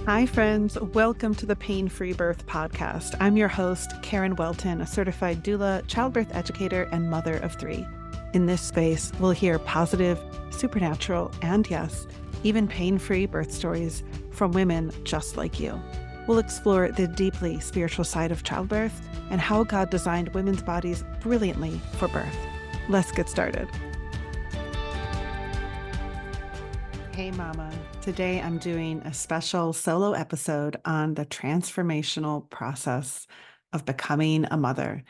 Hi, friends. Welcome to the Pain Free Birth Podcast. I'm your host, Karen Welton, a certified doula, childbirth educator, and mother of three. In this space, we'll hear positive, supernatural, and yes, even pain-free birth stories from women just like you. We'll explore the deeply spiritual side of childbirth and how God designed women's bodies brilliantly for birth. Let's get started. Hey, Mama. Today I'm doing a special solo episode on the transformational process of becoming a mother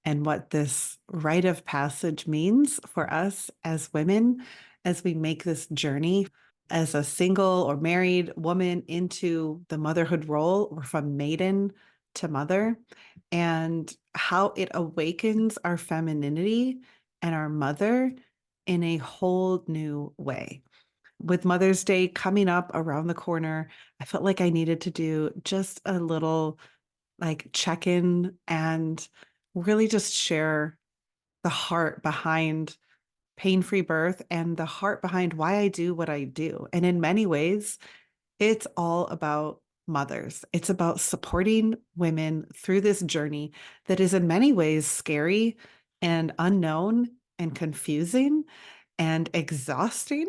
and what this rite of passage means for us as women as we make this journey as a single or married woman into the motherhood role or from maiden to mother, and how it awakens our femininity and our mother in a whole new way. With Mother's Day coming up around the corner, I felt like I needed to do just a little check-in and really just share the heart behind pain-free birth and the heart behind why I do what I do. And in many ways, it's all about mothers. It's about supporting women through this journey that is in many ways scary and unknown and confusing and exhausting.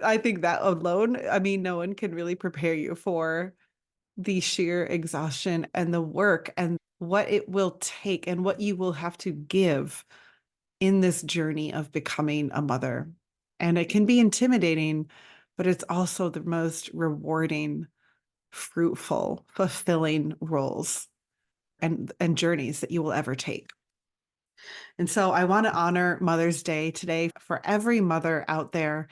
I think that alone, no one can really prepare you for the sheer exhaustion and the work and what it will take and what you will have to give in this journey of becoming a mother. And it can be intimidating, but it's also the most rewarding, fruitful, fulfilling roles and journeys that you will ever take. And so I want to honor Mother's Day today for every mother out there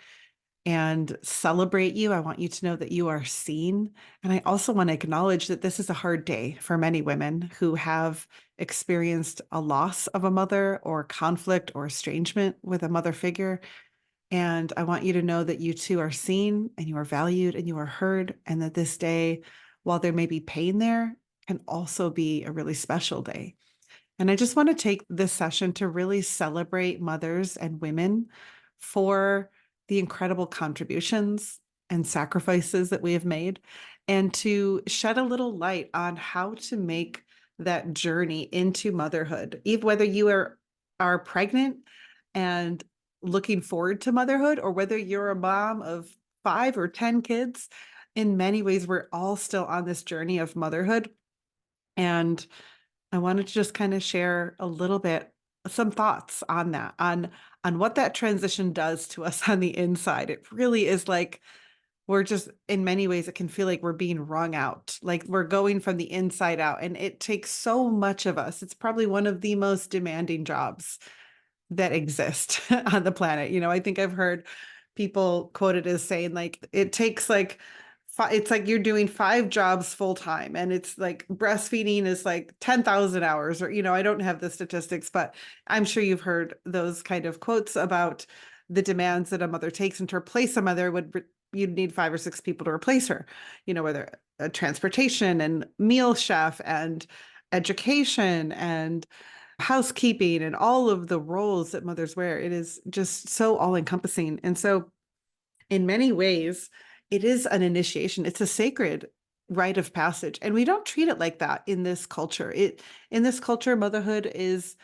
and celebrate you. I want you to know that you are seen. And I also want to acknowledge that this is a hard day for many women who have experienced a loss of a mother or conflict or estrangement with a mother figure. And I want you to know that you too are seen and you are valued and you are heard, and that this day, while there may be pain there, can also be a really special day. And I just want to take this session to really celebrate mothers and women for the incredible contributions and sacrifices that we have made, and to shed a little light on how to make that journey into motherhood, even whether you are pregnant and looking forward to motherhood, or whether you're a mom of 5 or 10 kids. In many ways, we're all still on this journey of motherhood. And I wanted to just kind of share a little bit, some thoughts on that, on what that transition does to us on the inside. It really is like we're just, in many ways, it can feel like we're being wrung out, like we're going from the inside out, and it takes so much of us. It's probably one of the most demanding jobs that exist on the planet. I think I've heard people quoted as saying like it takes like it's like you're doing 5 jobs full time, and it's like breastfeeding is like 10,000 hours, or I don't have the statistics, but I'm sure you've heard those kind of quotes about the demands that a mother takes, and to replace a mother you'd need 5 or 6 people to replace her, whether transportation and meal chef and education and housekeeping and all of the roles that mothers wear. It is just so all encompassing. And so in many ways, it is an initiation. It's a sacred rite of passage. And we don't treat it like that in this culture. In this culture, motherhood is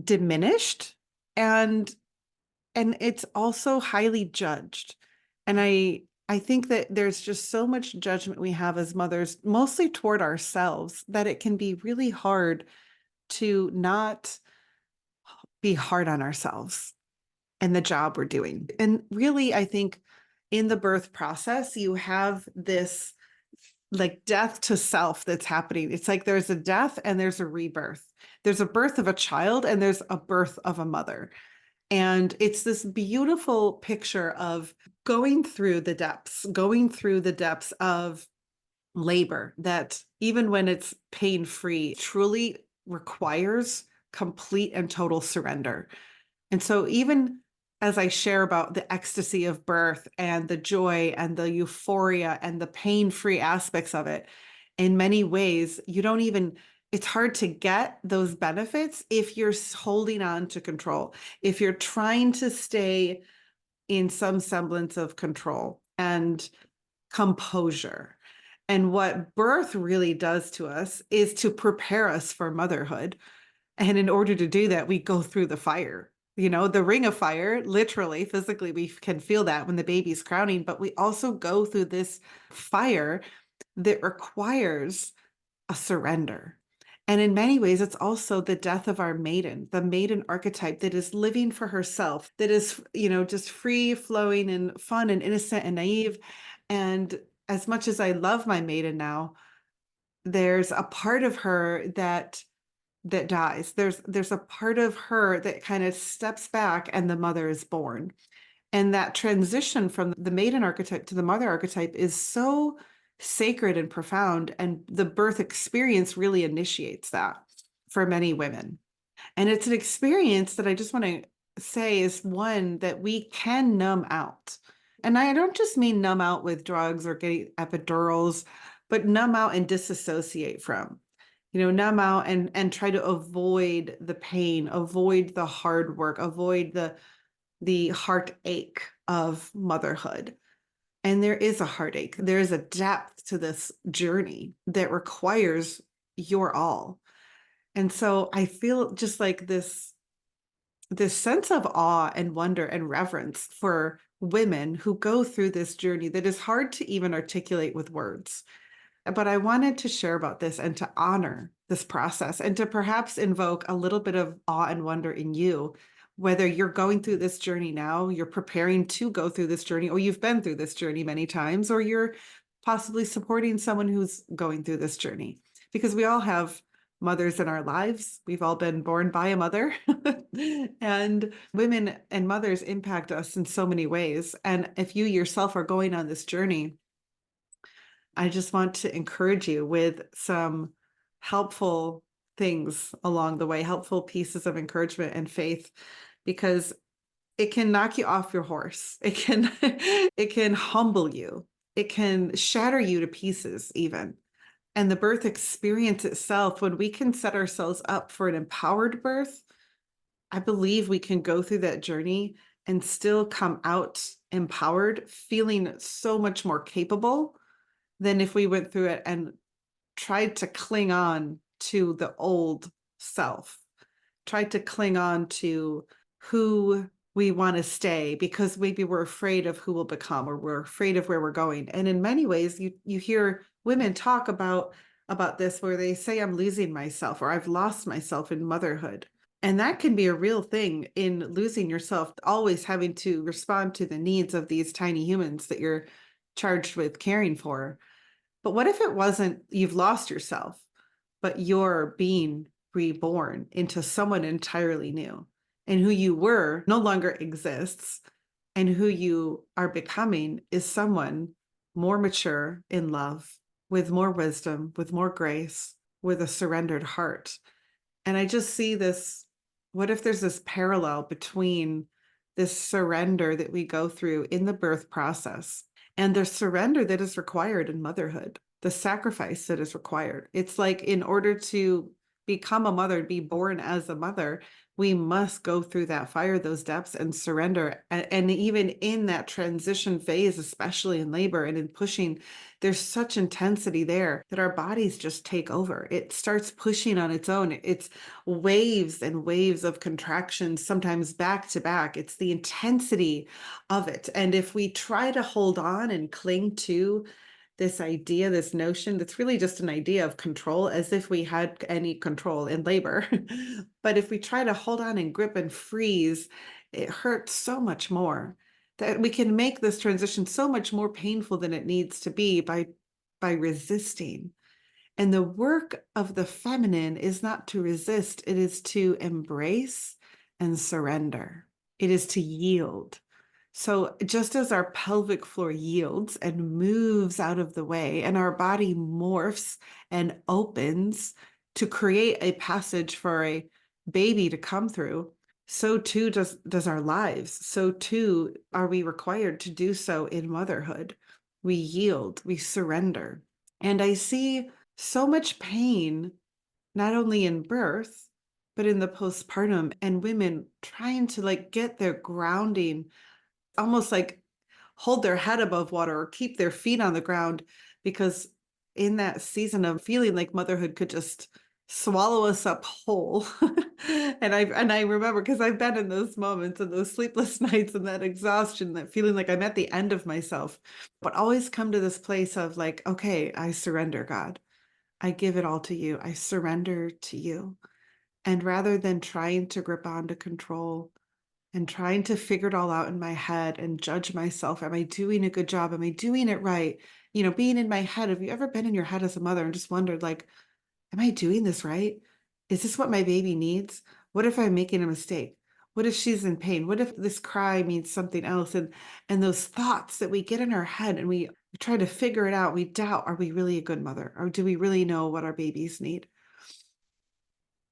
diminished, and it's also highly judged. And I think that there's just so much judgment we have as mothers, mostly toward ourselves, that it can be really hard to not be hard on ourselves and the job we're doing. And really, I think in the birth process, you have this like death to self that's happening. It's like there's a death and there's a rebirth. There's a birth of a child and there's a birth of a mother. And it's this beautiful picture of going through the depths of labor that, even when it's pain-free, truly requires complete and total surrender. And so even as I share about the ecstasy of birth and the joy and the euphoria and the pain-free aspects of it, in many ways, it's hard to get those benefits if you're holding on to control, if you're trying to stay in some semblance of control and composure. And what birth really does to us is to prepare us for motherhood. And in order to do that, we go through the fire. The ring of fire, literally, physically, we can feel that when the baby's crowning, but we also go through this fire that requires a surrender. And in many ways, it's also the death of our maiden, the maiden archetype that is living for herself, that is, just free flowing and fun and innocent and naive. And as much as I love my maiden now, there's a part of her that dies. There's a part of her that kind of steps back and the mother is born. And that transition from the maiden archetype to the mother archetype is so sacred and profound. And the birth experience really initiates that for many women. And it's an experience that I just want to say is one that we can numb out. And I don't just mean numb out with drugs or getting epidurals, but numb out and disassociate from. Numb out and try to avoid the pain, avoid the hard work, avoid the heartache of motherhood. And there is a heartache. There is a depth to this journey that requires your all. And so I feel just like this sense of awe and wonder and reverence for women who go through this journey that is hard to even articulate with words. But I wanted to share about this and to honor this process and to perhaps invoke a little bit of awe and wonder in you, whether you're going through this journey now, you're preparing to go through this journey, or you've been through this journey many times, or you're possibly supporting someone who's going through this journey. Because we all have mothers in our lives. We've all been born by a mother. And women and mothers impact us in so many ways. And if you yourself are going on this journey, I just want to encourage you with some helpful things along the way, helpful pieces of encouragement and faith, because it can knock you off your horse. It can it can humble you. It can shatter you to pieces even. And the birth experience itself, when we can set ourselves up for an empowered birth, I believe we can go through that journey and still come out empowered, feeling so much more capable than if we went through it and tried to cling on to the old self, tried to cling on to who we want to stay because maybe we're afraid of who we'll become or we're afraid of where we're going. And in many ways, you hear women talk about this where they say, I'm losing myself or I've lost myself in motherhood. And that can be a real thing in losing yourself, always having to respond to the needs of these tiny humans that you're charged with caring for. But what if it wasn't you've lost yourself, but you're being reborn into someone entirely new, and who you were no longer exists, and who you are becoming is someone more mature in love, with more wisdom, with more grace, with a surrendered heart. And I just see this, what if there's this parallel between this surrender that we go through in the birth process and the surrender that is required in motherhood, the sacrifice that is required? It's like in order to become a mother, be born as a mother, we must go through that fire, those depths, and surrender. And even in that transition phase, especially in labor and in pushing, there's such intensity there that our bodies just take over. It starts pushing on its own. It's waves and waves of contractions, sometimes back to back. It's the intensity of it. And if we try to hold on and cling to this idea, this notion that's really just an idea of control, as if we had any control in labor. But if we try to hold on and grip and freeze, it hurts so much more. That we can make this transition so much more painful than it needs to be by resisting. And the work of the feminine is not to resist, it is to embrace and surrender. It is to yield. So just as our pelvic floor yields and moves out of the way, and our body morphs and opens to create a passage for a baby to come through, so too does our lives. So too are we required to do so in motherhood. We yield, we surrender. And I see so much pain, not only in birth, but in the postpartum, and women trying to like get their grounding, almost like hold their head above water or keep their feet on the ground, because in that season of feeling like motherhood could just swallow us up whole. And I remember, because I've been in those moments and those sleepless nights and that exhaustion, that feeling like I'm at the end of myself, but always come to this place of like, okay, I surrender, God. I give it all to you. I surrender to you. And rather than trying to grip on to control and trying to figure it all out in my head and judge myself, am I doing a good job? Am I doing it right? Being in my head. Have you ever been in your head as a mother and just wondered, like, am I doing this right? Is this what my baby needs? What if I'm making a mistake? What if she's in pain? What if this cry means something else? And those thoughts that we get in our head and we try to figure it out, we doubt, are we really a good mother? Or do we really know what our babies need?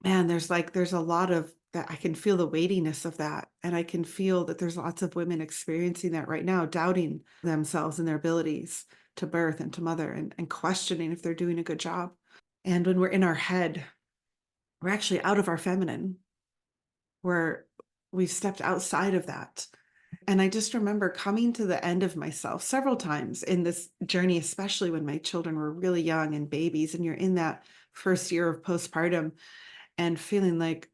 Man, there's a lot of that. I can feel the weightiness of that. And I can feel that there's lots of women experiencing that right now, doubting themselves and their abilities to birth and to mother and questioning if they're doing a good job. And when we're in our head, we're actually out of our feminine, where we've stepped outside of that. And I just remember coming to the end of myself several times in this journey, especially when my children were really young and babies, and you're in that first year of postpartum and feeling like,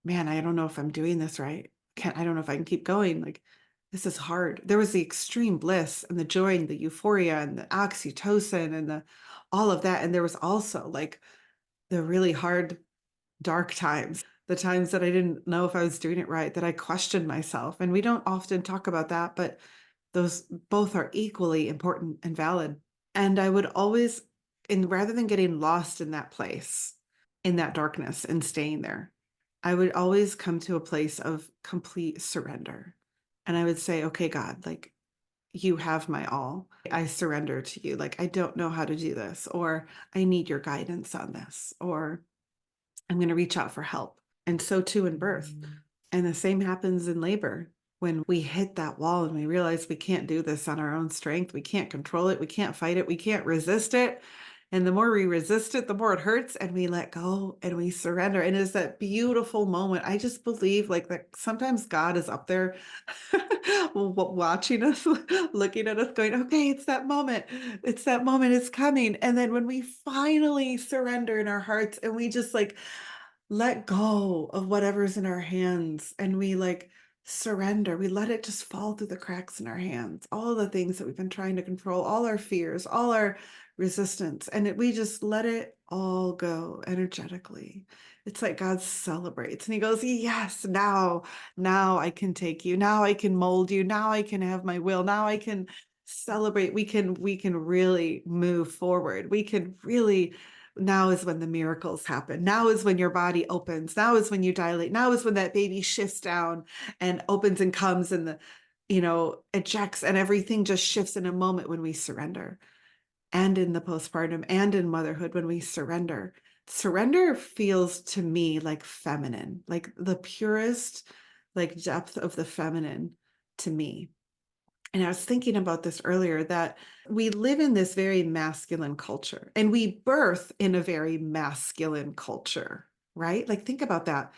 man, I don't know if I'm doing this right. I don't know if I can keep going. Like, this is hard. There was the extreme bliss and the joy and the euphoria and the oxytocin and the all of that. And there was also like the really hard, dark times, the times that I didn't know if I was doing it right, that I questioned myself. And we don't often talk about that, but those both are equally important and valid. And I would always, and rather than getting lost in that place, in that darkness and staying there, I would always come to a place of complete surrender. And I would say, okay, God, like, you have my all. I surrender to you. Like, I don't know how to do this, or I need your guidance on this, or I'm going to reach out for help. And so too in birth. And the same happens in labor. When we hit that wall and we realize we can't do this on our own strength, we can't control it, we can't fight it, we can't resist it. And the more we resist it, the more it hurts, and we let go and we surrender. And it's that beautiful moment. I just believe like that sometimes God is up there watching us, looking at us, going, okay, it's that moment. It's that moment. It's coming. And then when we finally surrender in our hearts and we just like let go of whatever's in our hands and we like surrender, we let it just fall through the cracks in our hands, all the things that we've been trying to control, all our fears, all our resistance, and we just let it all go energetically. It's like God celebrates and he goes, yes, now I can take you, now I can mold you, now I can have my will, now I can celebrate, we can really move forward, we can really. Now is when the miracles happen. Now is when your body opens. Now is when you dilate. Now is when that baby shifts down and opens and comes and ejects, and everything just shifts in a moment when we surrender. And in the postpartum and in motherhood, when we surrender. Surrender feels to me like feminine, like the purest, like depth of the feminine to me. And I was thinking about this earlier, that we live in this very masculine culture and we birth in a very masculine culture, right? Like, think about that.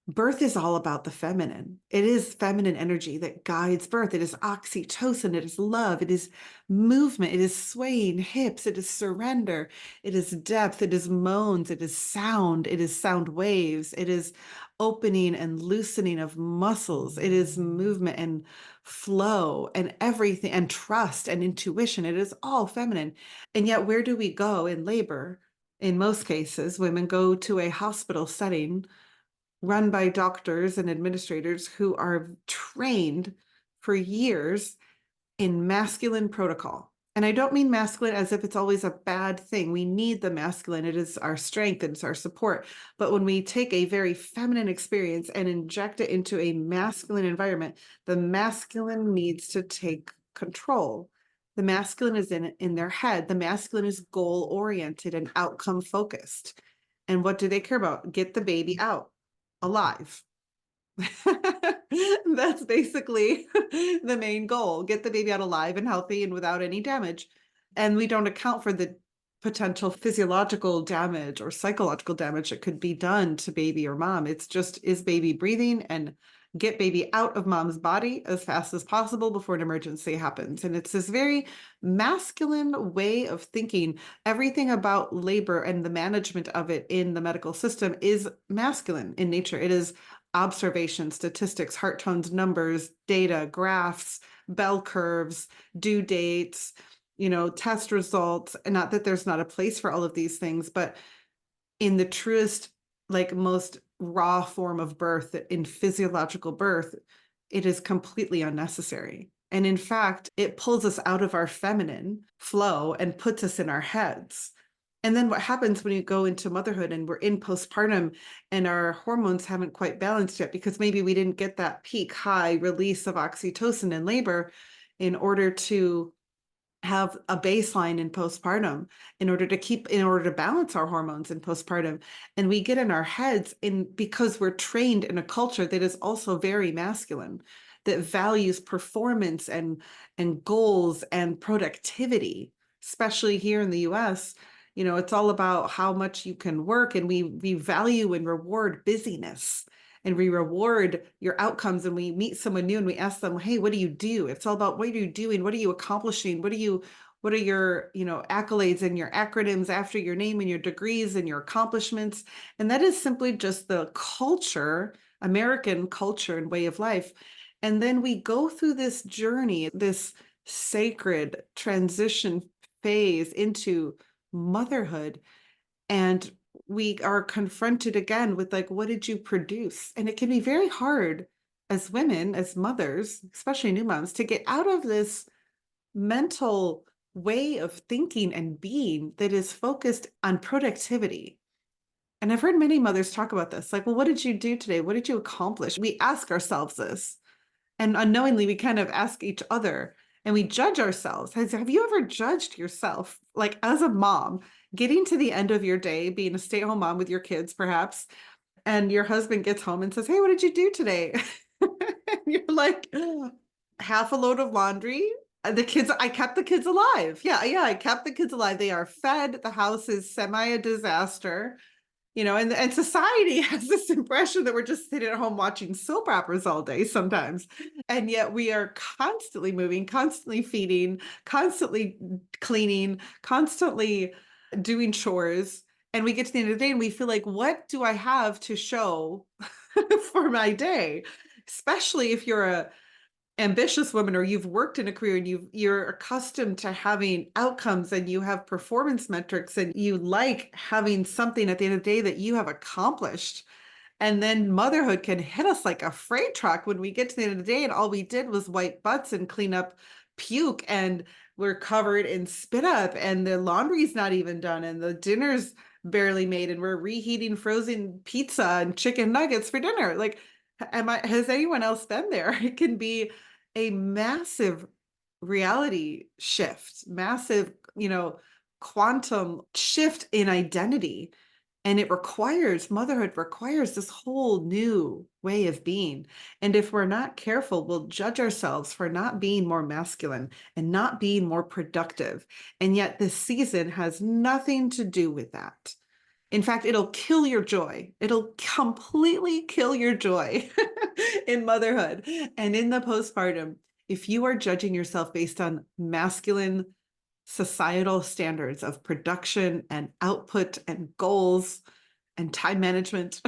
Birth is all about the feminine. It is feminine energy that guides birth. It is oxytocin. It is love. It is movement. It is swaying hips. It is surrender. It is depth. It is moans. It is sound. It is sound waves. It is opening and loosening of muscles. It is movement and flow and everything, and trust and intuition. It is all feminine. And yet, where do we go in labor? In most cases, women go to a hospital setting run by doctors and administrators who are trained for years in masculine protocol. And I don't mean masculine as if it's always a bad thing. We need the masculine. It is our strength, it's our support. But when we take a very feminine experience and inject it into a masculine environment, the masculine needs to take control. The masculine is in their head. The masculine is goal oriented and outcome focused. And what do they care about? Get the baby out alive. That's basically the main goal. Get the baby out alive and healthy and without any damage. And we don't account for the potential physiological damage or psychological damage that could be done to baby or mom. It's just, is baby breathing and get baby out of mom's body as fast as possible before an emergency happens. And it's this very masculine way of thinking. Everything about labor and the management of it in the medical system is masculine in nature. It is observation, statistics, heart tones, numbers, data, graphs, bell curves, due dates, test results. And not that there's not a place for all of these things, but in the truest, like most raw form of birth, in physiological birth, it is completely unnecessary. And in fact, it pulls us out of our feminine flow and puts us in our heads. And then what happens when you go into motherhood and we're in postpartum and our hormones haven't quite balanced yet because maybe we didn't get that peak high release of oxytocin in labor in order to have a baseline in postpartum in order to balance our hormones in postpartum. And we get in our heads because we're trained in a culture that is also very masculine, that values performance and goals and productivity, especially here in the US. It's all about how much you can work, and we value and reward busyness, and we reward your outcomes. And we meet someone new and we ask them, hey, what do you do? It's all about, what are you doing? What are you accomplishing? What are your, accolades and your acronyms after your name and your degrees and your accomplishments? And that is simply just the culture, American culture and way of life. And then we go through this journey, this sacred transition phase into motherhood. And we are confronted again with, like, what did you produce? And it can be very hard as women, as mothers, especially new moms, to get out of this mental way of thinking and being that is focused on productivity. And I've heard many mothers talk about this, like, well, what did you do today? What did you accomplish? We ask ourselves this, and unknowingly we kind of ask each other, and we judge ourselves. Have you ever judged yourself, like as a mom, getting to the end of your day, being a stay-at-home mom with your kids, perhaps, and your husband gets home and says, hey, what did you do today? And you're like, half a load of laundry. I kept the kids alive. Yeah, I kept the kids alive. They are fed. The house is semi a disaster. And society has this impression that we're just sitting at home watching soap operas all day sometimes. And yet we are constantly moving, constantly feeding, constantly cleaning, constantly doing chores. And we get to the end of the day and we feel like, what do I have to show for my day? Especially if you're a ambitious woman, or you've worked in a career and you're accustomed to having outcomes and you have performance metrics and you like having something at the end of the day that you have accomplished. And then motherhood can hit us like a freight truck when we get to the end of the day and all we did was wipe butts and clean up puke, and we're covered in spit up, and the laundry's not even done, and the dinner's barely made, and we're reheating frozen pizza and chicken nuggets for dinner. Like, has anyone else been there? It can be a massive reality shift, massive, quantum shift in identity. And motherhood requires this whole new way of being. And if we're not careful, we'll judge ourselves for not being more masculine and not being more productive. And yet this season has nothing to do with that. In fact, it'll kill your joy. It'll completely kill your joy in motherhood and in the postpartum if you are judging yourself based on masculine societal standards of production and output and goals and time management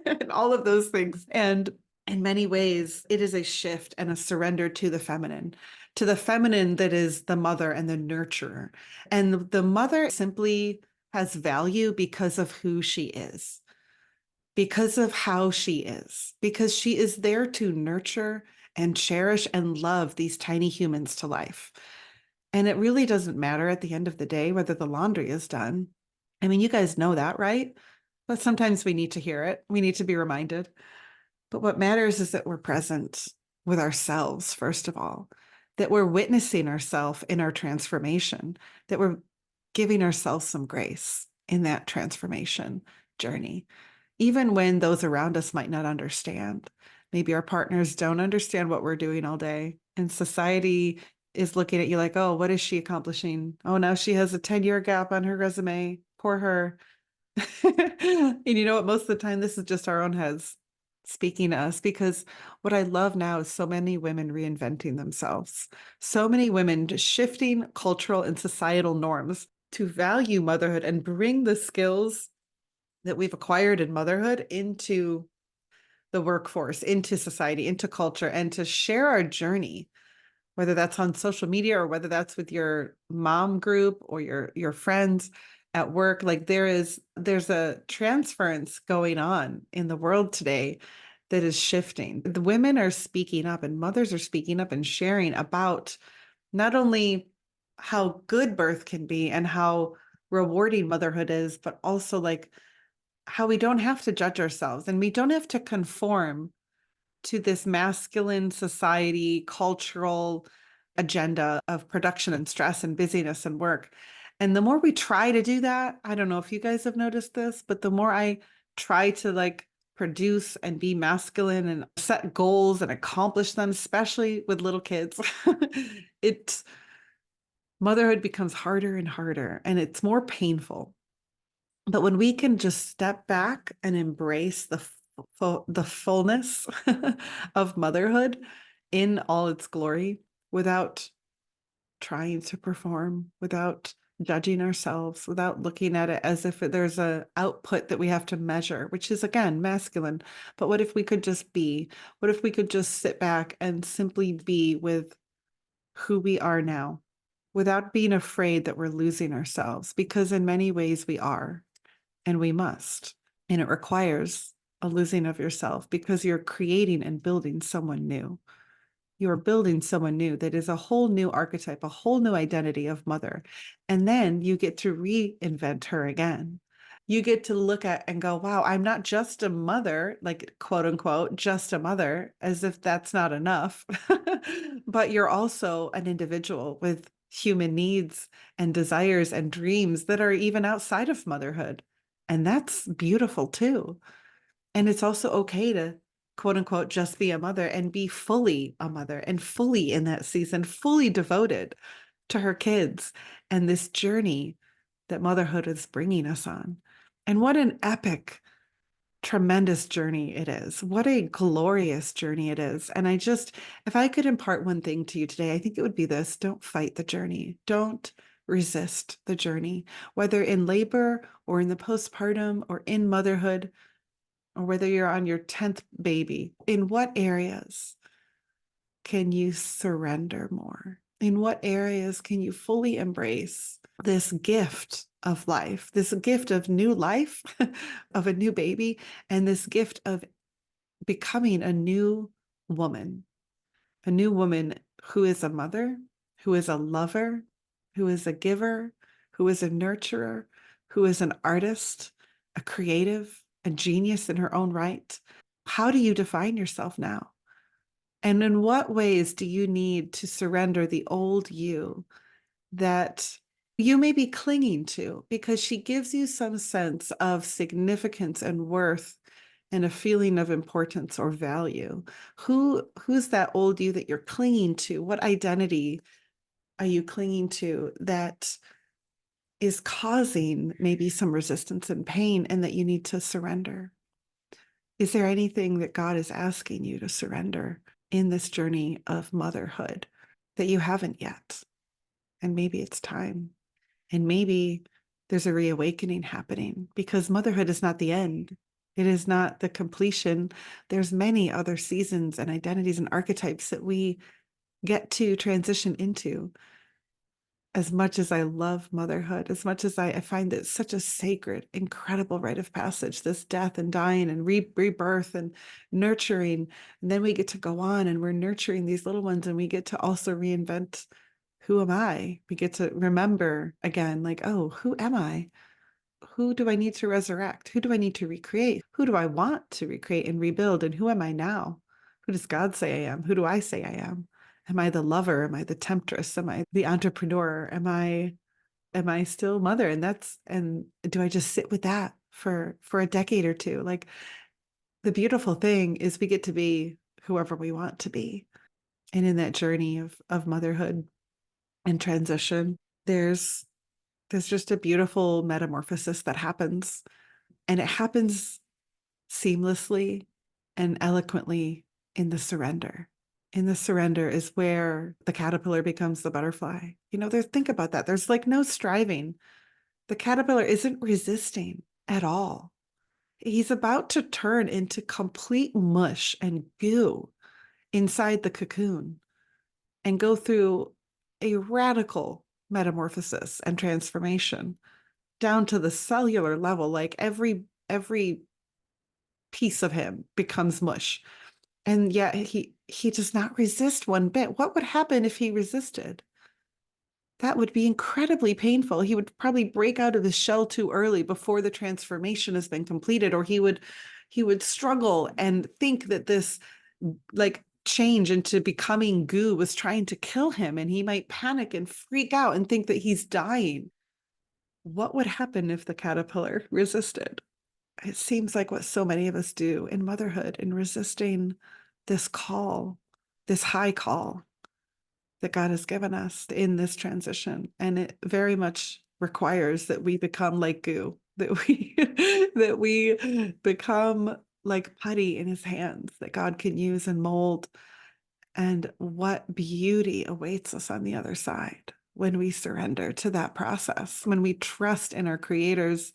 and all of those things. And in many ways, it is a shift and a surrender to the feminine that is the mother and the nurturer. And the mother simply has value because of who she is, because of how she is, because she is there to nurture and cherish and love these tiny humans to life. And it really doesn't matter at the end of the day whether the laundry is done. I mean, you guys know that, right? But sometimes we need to hear it. We need to be reminded. But what matters is that we're present with ourselves, first of all, that we're witnessing ourselves in our transformation, that we're giving ourselves some grace in that transformation journey, even when those around us might not understand. Maybe our partners don't understand what we're doing all day, and society is looking at you like, oh, what is she accomplishing? Oh, now she has a 10-year gap on her resume. Poor her. And you know what? Most of the time, this is just our own heads. speaking to us because what I love now is so many women reinventing themselves, so many women just shifting cultural and societal norms to value motherhood and bring the skills that we've acquired in motherhood into the workforce, into society, into culture, and to share our journey, whether that's on social media or whether that's with your mom group or your friends at work. Like there's a transference going on in the world today that is shifting. The women are speaking up and mothers are speaking up and sharing about not only how good birth can be and how rewarding motherhood is, but also like how we don't have to judge ourselves and we don't have to conform to this masculine society cultural agenda of production and stress and busyness and work. And the more we try to do that, I don't know if you guys have noticed this, but the more I try to like produce and be masculine and set goals and accomplish them, especially with little kids, it's motherhood becomes harder and harder and it's more painful. But when we can just step back and embrace the fullness of motherhood in all its glory without trying to perform, without judging ourselves, without looking at it as if there's a output that we have to measure, which is again masculine. But what if we could just be? What if we could just sit back and simply be with who we are now without being afraid that we're losing ourselves? Because in many ways we are, and we must. And it requires a losing of yourself because you're creating and building someone new. You're building someone new that is a whole new archetype, a whole new identity of mother. And then you get to reinvent her again. You get to look at and go, wow, I'm not just a mother, like quote unquote, just a mother, as if that's not enough. But you're also an individual with human needs and desires and dreams that are even outside of motherhood. And that's beautiful too. And it's also okay to quote unquote just be a mother and be fully a mother and fully in that season, fully devoted to her kids and this journey that motherhood is bringing us on. And what an epic, tremendous journey it is. What a glorious journey it is. And I just, if I could impart one thing to you today, I think it would be this: don't fight the journey. Don't resist the journey, whether in labor or in the postpartum or in motherhood or whether you're on your 10th baby, in what areas can you surrender more? In what areas can you fully embrace this gift of life, this gift of new life, of a new baby, and this gift of becoming a new woman who is a mother, who is a lover, who is a giver, who is a nurturer, who is an artist, a creative, a genius in her own right? How do you define yourself now? And in what ways do you need to surrender the old you that you may be clinging to because she gives you some sense of significance and worth and a feeling of importance or value? Who's that old you that you're clinging to? What identity are you clinging to that is causing maybe some resistance and pain and that you need to surrender? Is there anything that God is asking you to surrender in this journey of motherhood that you haven't yet? And maybe it's time. And maybe there's a reawakening happening because motherhood is not the end. It is not the completion. There's many other seasons and identities and archetypes that we get to transition into. As much as I love motherhood, as much as I find it such a sacred, incredible rite of passage, this death and dying and rebirth and nurturing. And then we get to go on and we're nurturing these little ones and we get to also reinvent, who am I? We get to remember again, like, oh, who am I? Who do I need to resurrect? Who do I need to recreate? Who do I want to recreate and rebuild? And who am I now? Who does God say I am? Who do I say I am? Am I the lover? Am I the temptress? Am I the entrepreneur? Am I still mother? And do I just sit with that for a decade or two? Like, the beautiful thing is we get to be whoever we want to be. And in that journey of motherhood and transition, there's just a beautiful metamorphosis that happens, and it happens seamlessly. and eloquently in the surrender. In the surrender is where the caterpillar becomes the butterfly. Think about that. There's like no striving. The caterpillar isn't resisting at all. He's about to turn into complete mush and goo inside the cocoon and go through a radical metamorphosis and transformation down to the cellular level. Like every piece of him becomes mush. And yet he does not resist one bit. What would happen if he resisted? That would be incredibly painful. He would probably break out of his shell too early before the transformation has been completed, or he would struggle and think that this like change into becoming goo was trying to kill him, and he might panic and freak out and think that he's dying. What would happen if the caterpillar resisted? It seems like what so many of us do in motherhood, in resisting this call, this high call that God has given us in this transition. And it very much requires that we become like goo, that we that we become like putty in his hands that God can use and mold. And what beauty awaits us on the other side when we surrender to that process, when we trust in our creator's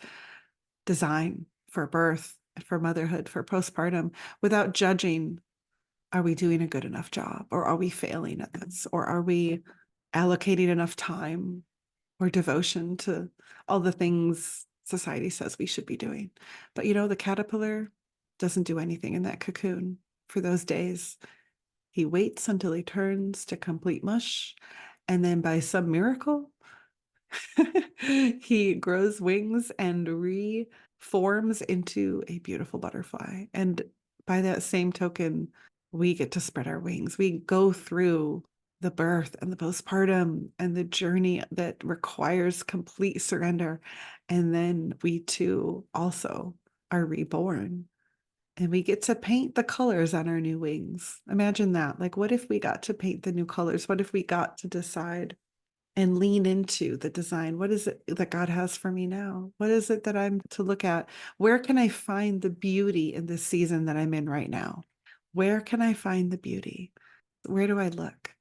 design for birth, for motherhood, for postpartum, without judging. Are we doing a good enough job? Or are we failing at this? Or are we allocating enough time or devotion to all the things society says we should be doing? But the caterpillar doesn't do anything in that cocoon for those days. He waits until he turns to complete mush. And then by some miracle, he grows wings and reforms into a beautiful butterfly. And by that same token, we get to spread our wings. We go through the birth and the postpartum and the journey that requires complete surrender. And then we too also are reborn. And we get to paint the colors on our new wings. Imagine that. Like, what if we got to paint the new colors? What if we got to decide and lean into the design? What is it that God has for me now? What is it that I'm to look at? Where can I find the beauty in this season that I'm in right now? Where can I find the beauty? Where do I look?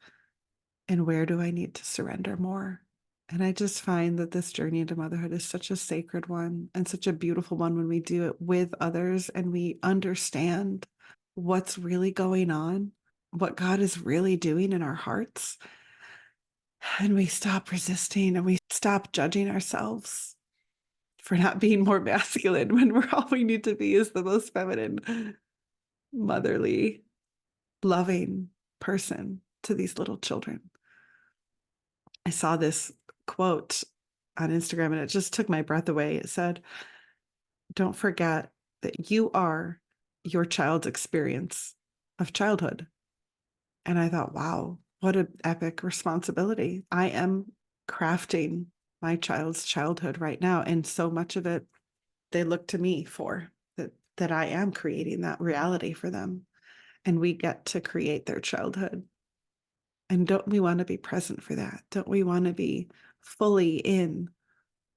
And where do I need to surrender more? And I just find that this journey into motherhood is such a sacred one and such a beautiful one when we do it with others and we understand what's really going on, what God is really doing in our hearts. And we stop resisting and we stop judging ourselves for not being more masculine when all we need to be is the most feminine, motherly, loving person to these little children. I saw this quote on Instagram and it just took my breath away. It said, "Don't forget that you are your child's experience of childhood." And I thought, wow, what an epic responsibility. I am crafting my child's childhood right now. And so much of it, they look to me for that I am creating that reality for them. And we get to create their childhood. And don't we want to be present for that? Don't we want to be fully in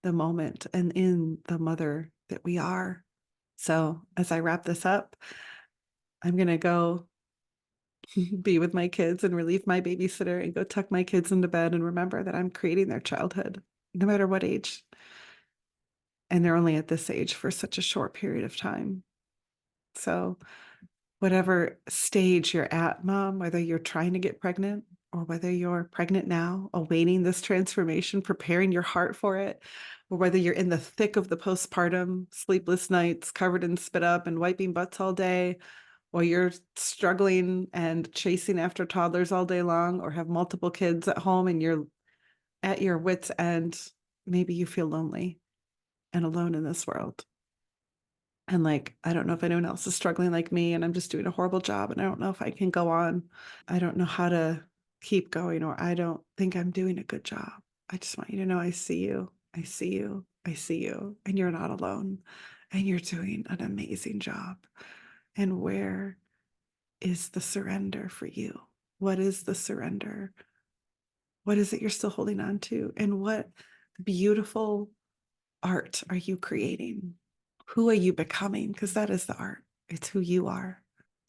the moment and in the mother that we are? So as I wrap this up, I'm going to go be with my kids and relieve my babysitter and go tuck my kids into bed and remember that I'm creating their childhood, no matter what age. And they're only at this age for such a short period of time. So whatever stage you're at, mom, whether you're trying to get pregnant or whether you're pregnant now, awaiting this transformation, preparing your heart for it, or whether you're in the thick of the postpartum, sleepless nights, covered in spit up and wiping butts all day, or you're struggling and chasing after toddlers all day long, or have multiple kids at home and you're at your wits' end, maybe you feel lonely and alone in this world. And like, I don't know if anyone else is struggling like me, and I'm just doing a horrible job, and I don't know if I can go on. I don't know how to keep going, or I don't think I'm doing a good job. I just want you to know I see you. I see you. I see you. And you're not alone. And you're doing an amazing job. And where is the surrender for you? What is the surrender? What is it you're still holding on to? And what beautiful art are you creating? Who are you becoming? Because that is the art. It's who you are.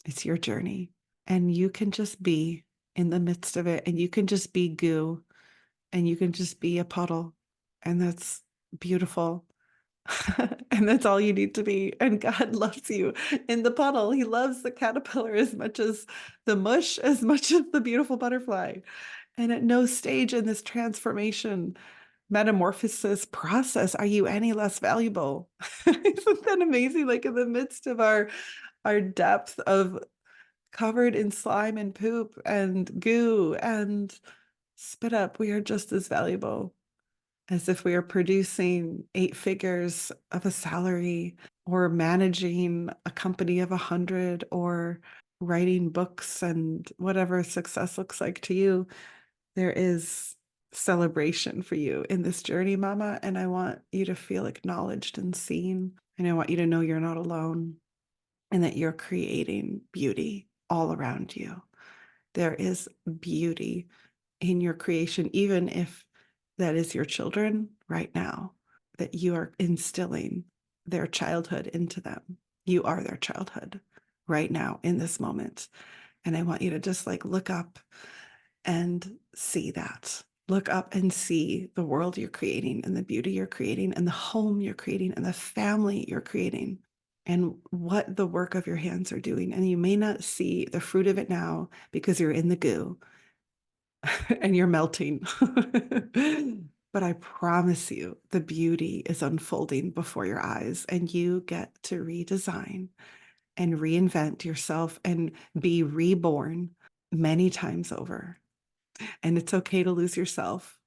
It's your journey. And you can just be in the midst of it, and you can just be goo, and you can just be a puddle. And that's beautiful. And that's all you need to be. And God loves you in the puddle. He loves the caterpillar as much as the mush, as much as the beautiful butterfly. And at no stage in this transformation, metamorphosis process are you any less valuable. Isn't that amazing? Like in the midst of our depth of covered in slime and poop and goo and spit up, we are just as valuable as if we are producing 8 figures of a salary or managing a company of 100 or writing books and whatever success looks like to you. There is celebration for you in this journey, Mama, and I want you to feel acknowledged and seen. And I want you to know you're not alone and that you're creating beauty all around you. There is beauty in your creation, even if that is your children right now, that you are instilling their childhood into them. You are their childhood right now in this moment. And I want you to just like look up and see that. Look up and see the world you're creating and the beauty you're creating and the home you're creating and the family you're creating and what the work of your hands are doing. And you may not see the fruit of it now because you're in the goo and you're melting. But I promise you, the beauty is unfolding before your eyes, and you get to redesign and reinvent yourself and be reborn many times over. And it's okay to lose yourself.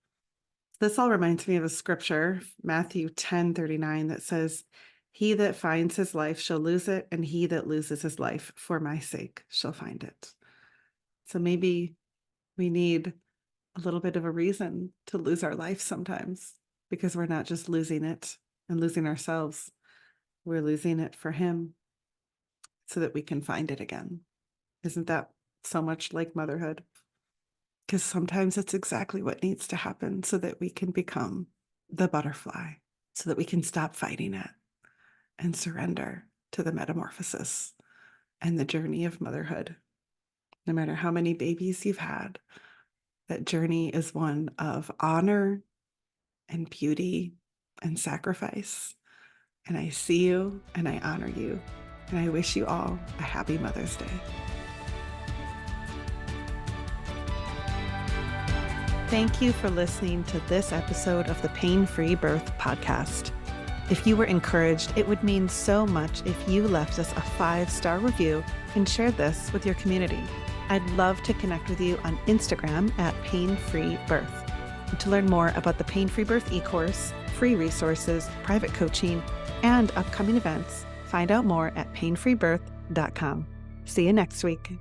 This all reminds me of a scripture, Matthew 10:39, that says, "He that finds his life shall lose it, and he that loses his life for my sake shall find it." So maybe we need a little bit of a reason to lose our life sometimes, because we're not just losing it and losing ourselves. We're losing it for him so that we can find it again. Isn't that so much like motherhood? Because sometimes it's exactly what needs to happen so that we can become the butterfly, so that we can stop fighting it and surrender to the metamorphosis and the journey of motherhood. No matter how many babies you've had, that journey is one of honor and beauty and sacrifice. And I see you and I honor you. And I wish you all a happy Mother's Day. Thank you for listening to this episode of the Pain-Free Birth podcast. If you were encouraged, it would mean so much if you left us a 5-star review and shared this with your community. I'd love to connect with you on Instagram at Pain-Free Birth. And to learn more about the Pain-Free Birth e-course, free resources, private coaching, and upcoming events, find out more at painfreebirth.com. See you next week.